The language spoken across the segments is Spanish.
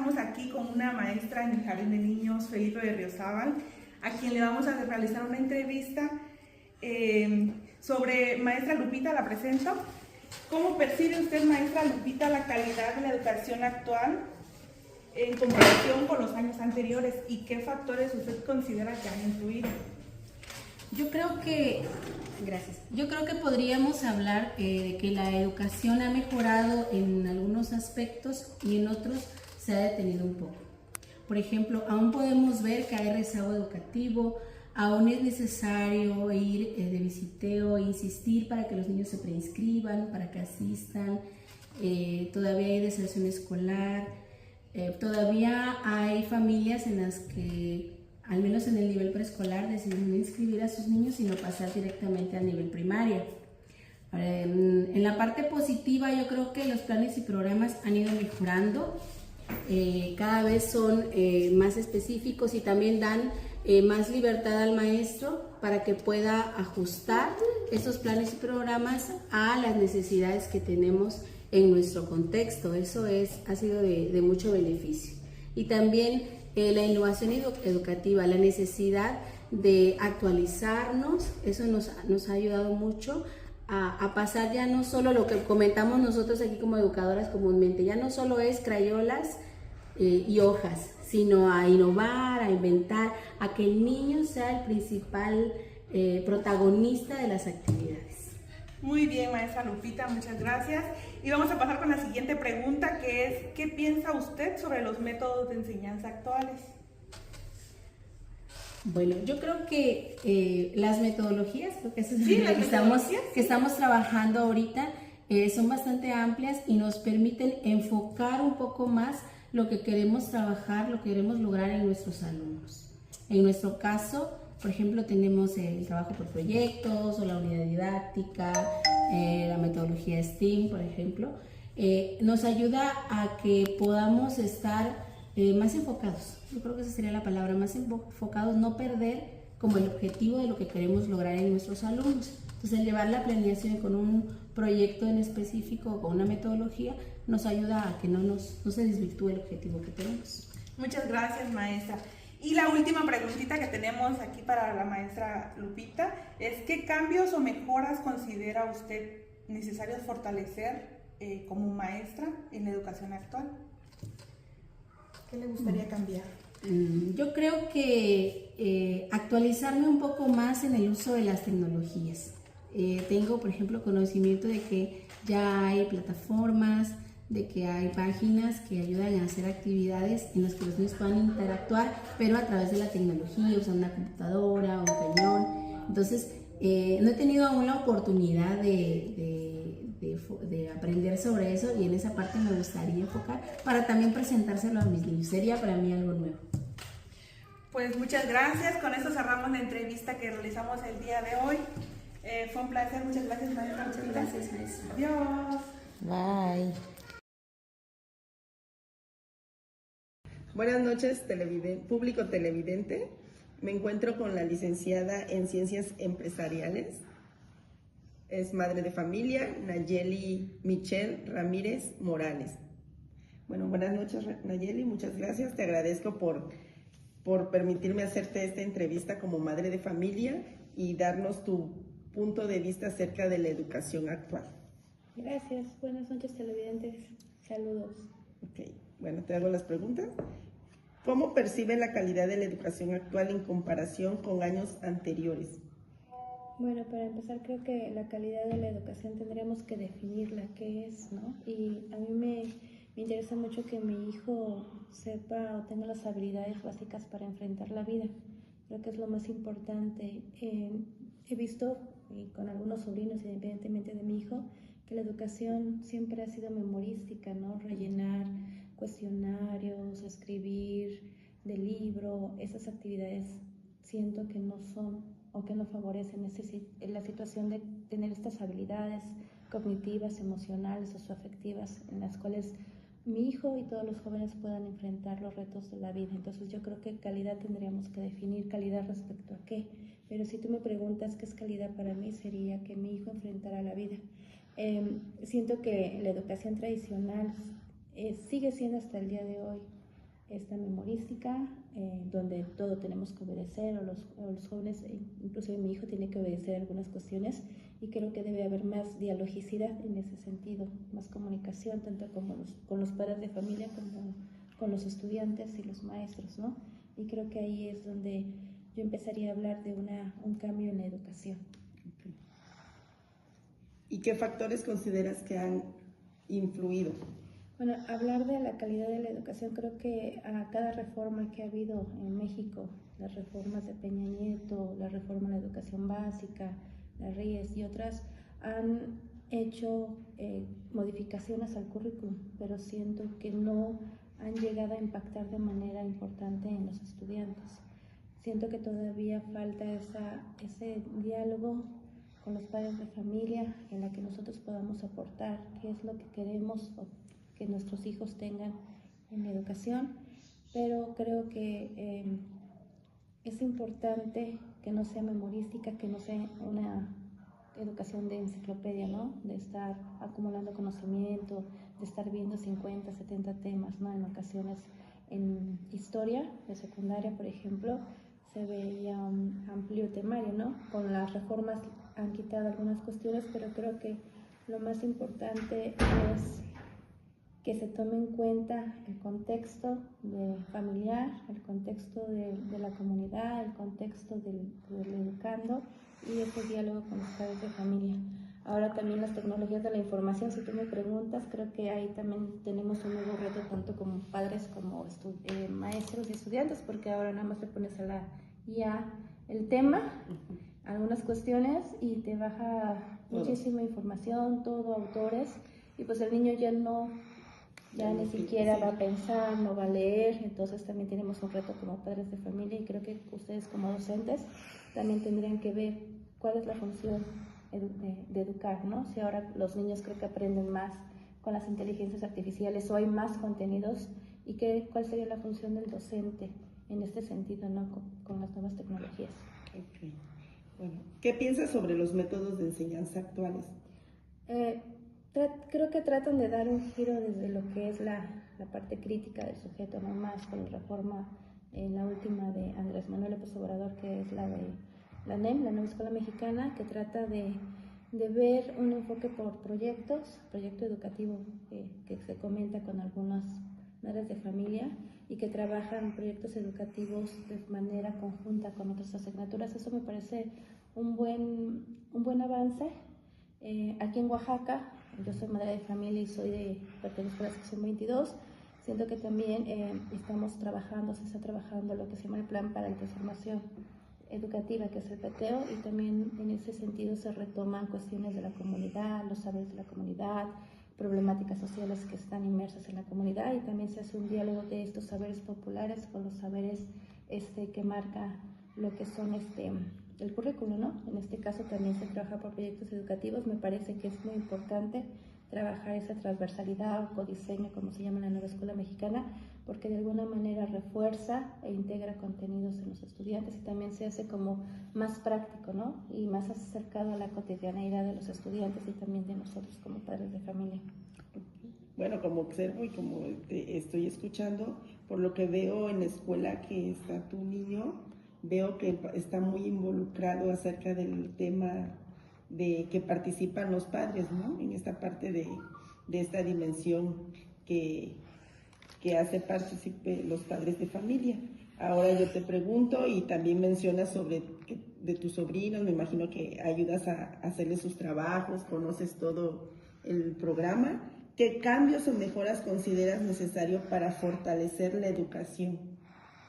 estamos aquí con una maestra en el Jardín de Niños, Felipe Berriozábal, a quien le vamos a realizar una entrevista sobre, maestra Lupita, la presento. ¿Cómo percibe usted, maestra Lupita, la calidad de la educación actual en comparación con los años anteriores y qué factores usted considera que han influido? Yo creo que podríamos hablar de que la educación ha mejorado en algunos aspectos y en otros se ha detenido un poco. Por ejemplo, aún podemos ver que hay rezago educativo, aún es necesario ir de visiteo e insistir para que los niños se preinscriban, para que asistan, todavía hay deserción escolar, todavía hay familias en las que, al menos en el nivel preescolar, deciden no inscribir a sus niños sino pasar directamente al nivel primario. En la parte positiva, yo creo que los planes y programas han ido mejorando, cada vez son más específicos y también dan más libertad al maestro para que pueda ajustar estos planes y programas a las necesidades que tenemos en nuestro contexto. Eso ha sido de mucho beneficio. Y también la innovación educativa, la necesidad de actualizarnos, eso nos ha ayudado mucho a pasar ya no solo lo que comentamos nosotros aquí como educadoras comúnmente, ya no solo es crayolas y hojas, sino a innovar, a inventar, a que el niño sea el principal protagonista de las actividades. Muy bien, maestra Lupita, muchas gracias. Y vamos a pasar con la siguiente pregunta, que es, ¿qué piensa usted sobre los métodos de enseñanza actuales? Bueno, yo creo que las metodologías, porque eso es sí, lo que estamos trabajando ahorita, son bastante amplias y nos permiten enfocar un poco más lo que queremos trabajar, lo que queremos lograr en nuestros alumnos. En nuestro caso, por ejemplo, tenemos el trabajo por proyectos o la unidad didáctica, la metodología STEAM, por ejemplo. Nos ayuda a que podamos estar más enfocados. Yo creo que esa sería la palabra, más enfocados, no perder como el objetivo de lo que queremos lograr en nuestros alumnos. Entonces, el llevar la planeación con un proyecto en específico o con una metodología nos ayuda a que no se desvirtúe el objetivo que tenemos. Muchas gracias, maestra. Y la última preguntita que tenemos aquí para la maestra Lupita es, ¿qué cambios o mejoras considera usted necesarios fortalecer como maestra en la educación actual? ¿Qué le gustaría cambiar? Yo creo que actualizarme un poco más en el uso de las tecnologías. Tengo, por ejemplo, conocimiento de que ya hay plataformas, de que hay páginas que ayudan a hacer actividades en las que los niños puedan interactuar, pero a través de la tecnología, usando una computadora o un cañón. Entonces, no he tenido aún la oportunidad de aprender sobre eso, y en esa parte me gustaría enfocar para también presentárselo a mis niños. Sería para mí algo nuevo. Pues muchas gracias. Con esto cerramos la entrevista que realizamos el día de hoy. Fue un placer. Muchas gracias, maestra. Muchas gracias, maestra. Adiós. Bye. Buenas noches, público televidente. Me encuentro con la licenciada en Ciencias Empresariales. Es madre de familia, Nayeli Michelle Ramírez Morales. Bueno, buenas noches, Nayeli, muchas gracias. Te agradezco por permitirme hacerte esta entrevista como madre de familia y darnos tu punto de vista acerca de la educación actual. Gracias. Buenas noches, televidentes. Saludos. Ok, bueno, te hago las preguntas. ¿Cómo percibe la calidad de la educación actual en comparación con años anteriores? Bueno, para empezar, creo que la calidad de la educación tendríamos que definirla, qué es, ¿no? Y a mí me interesa mucho que mi hijo sepa o tenga las habilidades básicas para enfrentar la vida. Creo que es lo más importante. He visto, y con algunos sobrinos, independientemente de mi hijo, que la educación siempre ha sido memorística, ¿no? Rellenar cuestionarios, escribir de libro, esas actividades siento que no son o que no favorecen la situación de tener estas habilidades cognitivas, emocionales, socioafectivas, en las cuales mi hijo y todos los jóvenes puedan enfrentar los retos de la vida. Entonces yo creo que calidad tendríamos que definir calidad respecto a qué, pero si tú me preguntas qué es calidad para mí, sería que mi hijo enfrentara la vida. Siento que la educación tradicional sigue siendo hasta el día de hoy esta memorística, donde todo tenemos que obedecer, o los jóvenes, inclusive mi hijo tiene que obedecer algunas cuestiones, y creo que debe haber más dialogicidad en ese sentido, más comunicación, tanto con los padres de familia como con los estudiantes y los maestros, ¿no? Y creo que ahí es donde yo empezaría a hablar de un cambio en la educación. Okay. ¿Y qué factores consideras que han influido? Bueno, hablar de la calidad de la educación, creo que a cada reforma que ha habido en México, las reformas de Peña Nieto, la reforma a la educación básica, la RIES y otras, han hecho modificaciones al currículum, pero siento que no han llegado a impactar de manera importante en los estudiantes. Siento que todavía falta ese diálogo con los padres de familia, en la que nosotros podamos aportar qué es lo que queremos que nuestros hijos tengan en la educación, pero creo que es importante que no sea memorística, que no sea una educación de enciclopedia, ¿no? De estar acumulando conocimiento, de estar viendo 50, 70 temas, ¿no? En ocasiones, en historia de secundaria, por ejemplo, se veía un amplio temario, ¿no? Con las reformas han quitado algunas cuestiones, pero creo que lo más importante es que se tome en cuenta el contexto familiar, el contexto de la comunidad, el contexto del educando y ese diálogo con los padres de familia. Ahora también las tecnologías de la información, si tú me preguntas, creo que ahí también tenemos un nuevo reto, tanto como padres como maestros y estudiantes, porque ahora nada más le pones a la IA el tema, algunas cuestiones, y te baja muchísima información, todo, autores, y pues el niño ya ni siquiera va a pensar, no va a leer. Entonces también tenemos un reto como padres de familia, y creo que ustedes como docentes también tendrían que ver cuál es la función de educar, ¿no? Si ahora los niños creo que aprenden más con las inteligencias artificiales, o hay más contenidos, y cuál sería la función del docente en este sentido, ¿no? Con las nuevas tecnologías. Okay. Bueno, ¿qué piensas sobre los métodos de enseñanza actuales? Creo que tratan de dar un giro desde lo que es la parte crítica del sujeto, no más con la reforma, la última de Andrés Manuel López Obrador, que es la de la NEM, la Nueva Escuela Mexicana, que trata de ver un enfoque por proyecto educativo, que se comenta con algunas madres de familia, y que trabajan proyectos educativos de manera conjunta con otras asignaturas. Eso me parece un buen avance. Aquí en Oaxaca, yo soy madre de familia y pertenezco a la sección 22. Siento que también se está trabajando lo que se llama el Plan para la Transformación Educativa, que es el PTEO, y también en ese sentido se retoman cuestiones de la comunidad, los saberes de la comunidad, problemáticas sociales que están inmersas en la comunidad, y también se hace un diálogo de estos saberes populares con los saberes que marca lo que son el currículo, ¿no? En este caso también se trabaja por proyectos educativos. Me parece que es muy importante trabajar esa transversalidad o codiseño, como se llama en la Nueva Escuela Mexicana, porque de alguna manera refuerza e integra contenidos en los estudiantes, y también se hace como más práctico, ¿no? Y más acercado a la cotidianeidad de los estudiantes y también de nosotros como padres de familia. Bueno, como observo y como te estoy escuchando, por lo que veo en la escuela que está tu niño, veo que está muy involucrado acerca del tema de que participan los padres, ¿no? En esta parte de esta dimensión que hace partícipe los padres de familia. Ahora yo te pregunto, y también mencionas de tus sobrinos, me imagino que ayudas a hacerles sus trabajos, conoces todo el programa. ¿Qué cambios o mejoras consideras necesario para fortalecer la educación?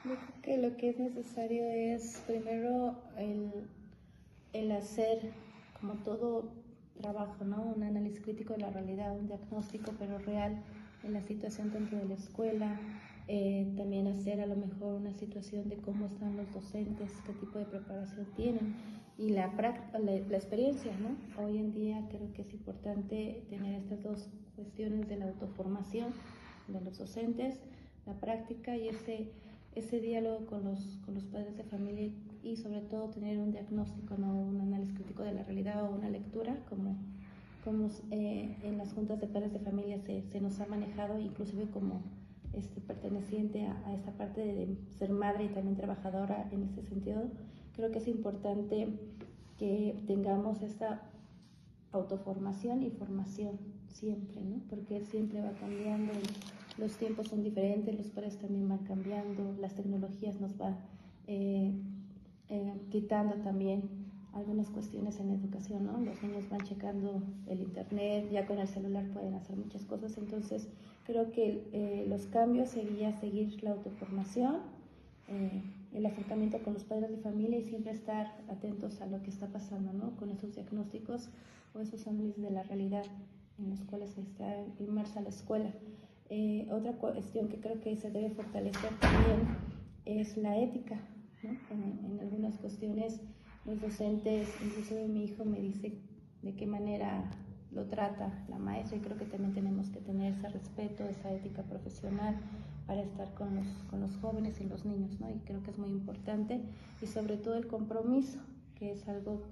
Yo creo que lo que es necesario es primero el hacer, como todo trabajo, ¿no? Un análisis crítico de la realidad, un diagnóstico pero real en la situación dentro de la escuela, también hacer a lo mejor una situación de cómo están los docentes, qué tipo de preparación tienen, y la experiencia, ¿no? Hoy en día creo que es importante tener estas dos cuestiones de la autoformación de los docentes, la práctica y ese diálogo con los padres de familia, y sobre todo tener un diagnóstico, ¿no? Un análisis crítico de la realidad o una lectura, como en las juntas de padres de familia se nos ha manejado, inclusive como perteneciente a esta parte de ser madre y también trabajadora en ese sentido, creo que es importante que tengamos esta autoformación y formación siempre, ¿no? Porque siempre va cambiando, los tiempos son diferentes, los padres también van cambiando, las tecnologías nos van quitando también algunas cuestiones en educación, ¿no? Los niños van checando el internet, ya con el celular pueden hacer muchas cosas, entonces creo que los cambios sería seguir la autoformación, el acercamiento con los padres de familia y siempre estar atentos a lo que está pasando, ¿no? Con esos diagnósticos o esos análisis de la realidad en los cuales está inmersa la escuela. Otra cuestión que creo que se debe fortalecer también es la ética, ¿no? En algunas cuestiones los docentes, incluso mi hijo me dice de qué manera lo trata la maestra, y creo que también tenemos que tener ese respeto, esa ética profesional para estar con los jóvenes y los niños, ¿no? Y creo que es muy importante, y sobre todo el compromiso, que es algo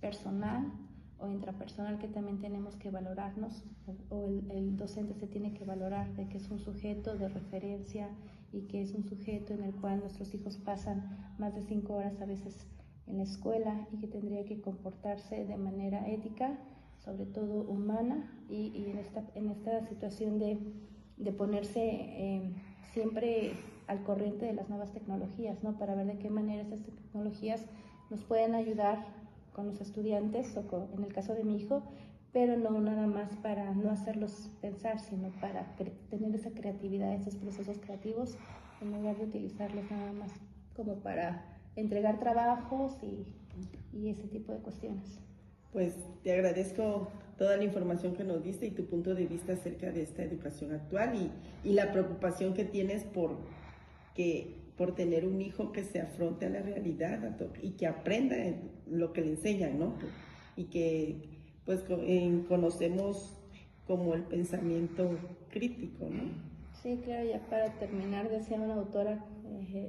personal o intrapersonal que también tenemos que valorarnos, o el docente se tiene que valorar de que es un sujeto de referencia y que es un sujeto en el cual nuestros hijos pasan más de 5 horas a veces en la escuela y que tendría que comportarse de manera ética, sobre todo humana, y en esta situación de ponerse siempre al corriente de las nuevas tecnologías, ¿no? Para ver de qué manera estas tecnologías nos pueden ayudar con los estudiantes, o en el caso de mi hijo, pero no nada más para no hacerlos pensar, sino para tener esa creatividad, esos procesos creativos, en lugar de utilizarlos nada más como para entregar trabajos y ese tipo de cuestiones. Pues te agradezco toda la información que nos diste y tu punto de vista acerca de esta educación actual y la preocupación que tienes por tener un hijo que se afronte a la realidad y que aprenda lo que le enseñan, ¿no? Y que pues conocemos como el pensamiento crítico, ¿no? Sí, claro, ya para terminar, decía una autora,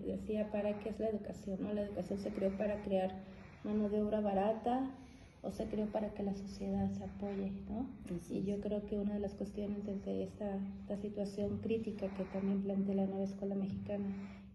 decía, ¿para qué es la educación? ¿No? La educación se creó para crear mano de obra barata, o se creó para que la sociedad se apoye, ¿no? Y yo creo que una de las cuestiones desde esta situación crítica que también plantea la nueva escuela mexicana,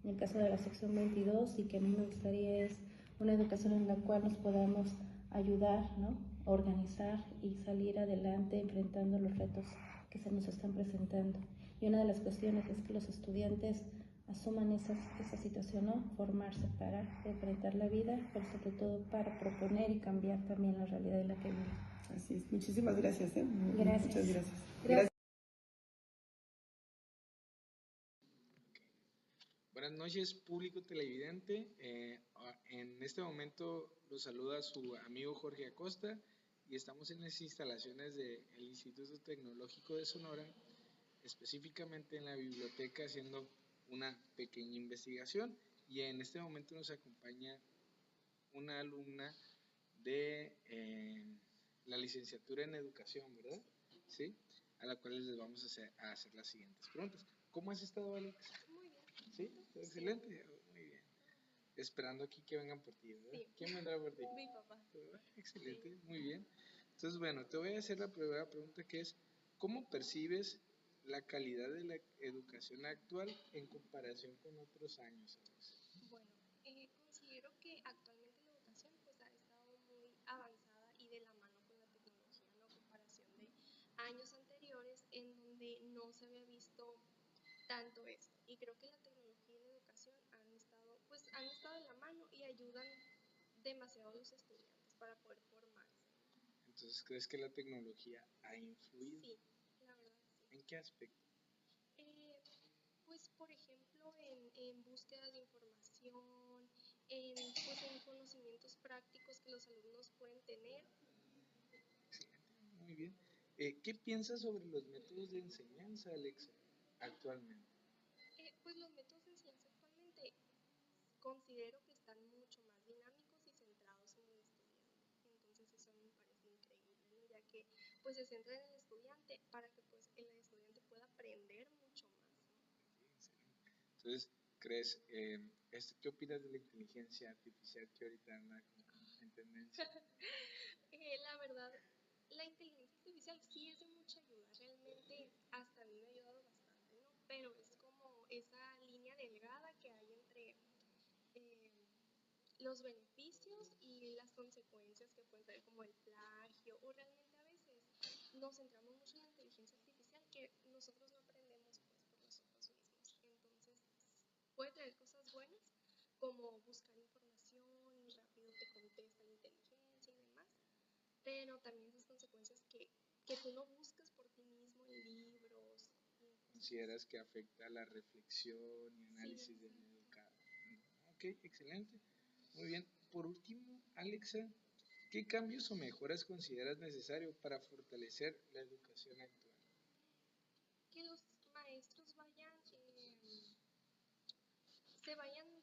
en el caso de la sección 22, y que a mí me gustaría, es una educación en la cual nos podamos ayudar, ¿no? Organizar y salir adelante enfrentando los retos que se nos están presentando. Y una de las cuestiones es que los estudiantes asuman esa situación, ¿no? Formarse para enfrentar la vida, pero sobre todo para proponer y cambiar también la realidad en la que viven. Así es. Muchísimas gracias. Gracias. Muchas gracias. Gracias. Buenas noches, público televidente. En este momento los saluda su amigo Jorge Acosta y estamos en las instalaciones del Instituto Tecnológico de Sonora, específicamente en la biblioteca, haciendo una pequeña investigación, y en este momento nos acompaña una alumna de la licenciatura en educación, ¿verdad? ¿Sí? A la cual les vamos a hacer las siguientes preguntas. ¿Cómo has estado, Alex? Muy bien. ¿Sí? Excelente. Muy bien. Esperando aquí que vengan por ti, ¿verdad? Sí. ¿Quién vendrá por ti? Mi papá. Excelente, sí. Muy bien. Entonces, bueno, te voy a hacer la primera pregunta, que es, ¿cómo percibes la calidad de la educación actual en comparación con otros años? Bueno, considero que actualmente la educación pues ha estado muy avanzada y de la mano con la tecnología, ¿no? En comparación de años anteriores en donde no se había visto tanto esto. Y creo que la tecnología y la educación han estado de la mano y ayudan demasiado a los estudiantes para poder formarse. Entonces, ¿crees que la tecnología ha influido? Sí, la verdad sí. ¿En qué aspecto? Pues, por ejemplo, en búsqueda de información, en conocimientos prácticos que los alumnos pueden tener. Excelente, muy bien. ¿Qué piensas sobre los métodos de enseñanza, Alexa, actualmente? Pues los métodos de enseñanza actualmente considero que están mucho más dinámicos y centrados en el estudiante. Entonces eso a mí me parece increíble, ¿no? Ya que pues se centra en el estudiante para que pues el estudiante pueda aprender mucho más, ¿no? Entonces, ¿crees, qué opinas de la inteligencia artificial que ahorita anda en tendencia? La verdad, la inteligencia artificial sí es de mucha ayuda, realmente hasta a mí me ha ayudado bastante, ¿no? pero es como esa línea delgada que hay entre eh, los beneficios y las consecuencias que pueden traer como el plagio, o realmente a veces nos centramos mucho en la inteligencia artificial que nosotros no aprendemos pues por nosotros mismos. Entonces puede traer cosas buenas como buscar información y rápido te contesta la inteligencia y demás, pero también esas consecuencias que tú no buscas por ti mismo en libros y en cosas así. ¿Consideras que afecta la reflexión y Sí, análisis del exacto. educado? Ok, excelente. Muy bien. Por último, Alexa, ¿qué cambios o mejoras consideras necesario para fortalecer la educación actual? Que los maestros vayan, se vayan,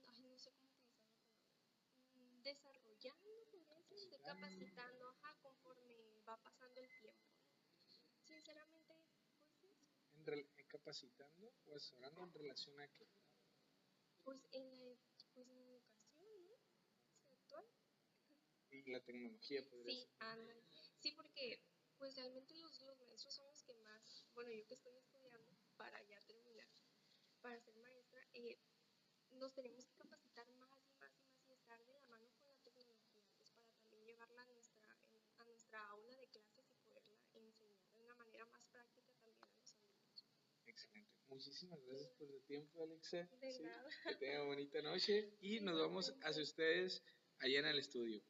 ay, no sé cómo utilizar la palabra, desarrollando, podría decirse, Capacitando, capacitando, ajá, conforme va pasando el tiempo, ¿no? Sinceramente, pues eso, capacitando o asesorando en relación a qué. pues en la, pues en la educación, ¿no? Pues, actual. Y la tecnología podría Sí, ser también. ándale. Sí, porque pues realmente los maestros son los que más, bueno, yo que estoy estudiando para ya terminar, para ser maestra, nos tenemos que capacitar más y más y más y estar de la mano con la tecnología, pues para también llevarla a nuestra aula de clases y poderla enseñar de una manera más práctica también a los alumnos. Excelente. Muchísimas gracias por Claro. tu tiempo, Alexa. De Sí, nada. que tenga bonita noche y nos vamos hacia Igualmente. ustedes allá en el estudio.